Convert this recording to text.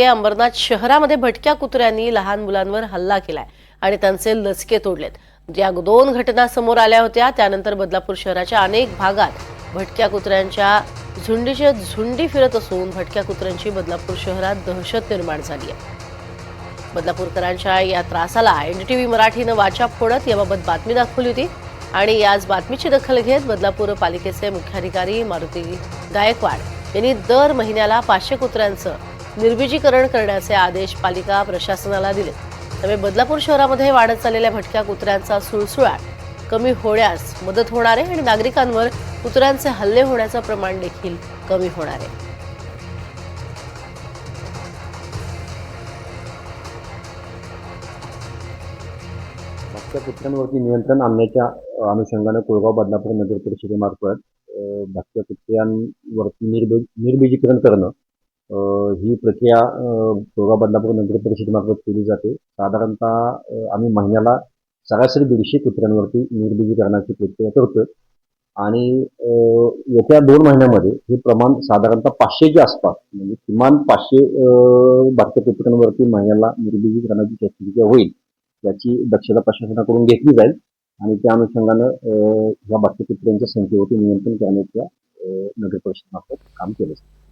अंबरनाथ शहरामध्ये भटक्या कुत्र्यांनी लहान मुलांवर हल्ला केलाय आणि त्यांचे लचके तोडलेत। या 2 घटना समोर आल्या होत्या। त्यानंतर बदलापूर शहराच्या अनेक भागात भटक्या कुत्र्यांच्या झुंडीच्या झुंडी फिरत असून भटक्या कुत्र्यांची बदलापूर शहरात दहशत निर्माण झाली आहे। बदलापूरकरांच्या या त्रासाला एनडीटीव्ही मराठीनं वाचा फोडत याबाबत बातमी दाखवली होती आणि याच बातमीची दखल घेत बदलापूर पालिकेचे मुख्याधिकारी मारुती गायकवाड यांनी दर महिन्याला 500 कुत्र्यांचं निर्बीजीकरण करण्याचे आदेश पालिका प्रशासनाला दिले। त्यामुळे बदलापूर शहरामध्ये वाढत चाललेल्या भटक्या कुत्र्यांचा सुळसुळाट कमी होण्यास मदत होणार आहे आणि नागरिकांवर कुत्र्यांचे हल्ले होण्याचं प्रमाण देखील कमी होणार आहे। भटक्या कुत्र्यांवरती नियंत्रण आणण्याच्या अनुषंगाने कोळगाव बदलापूर नगर परिषदेमार्फत भटक्या कुत्र्यांवरती निर्बीजीकरण करणं ही प्रक्रिया कोळगाव बदलापूर नगर परिषदेमार्फत केली जाते। साधारणतः आम्ही महिन्याला सरासरी 150 कुत्र्यांवरती निर्बीजीकरणाची प्रक्रिया करतो आणि येत्या 2 महिन्यामध्ये हे प्रमाण साधारणतः 500च्या आसपास, म्हणजे किमान 500 भटक्या कुत्र्यांवरती महिन्याला निर्बीजीकरणाची शस्त्रक्रिया होईल याची दक्षता प्रशासनाकडून घेतली जाईल आणि त्या अनुषंगानं या भटक्या कुत्र्यांच्या संख्येवरती नियंत्रण करण्याच्या नगर परिषदेमार्फत काम केलं जाईल।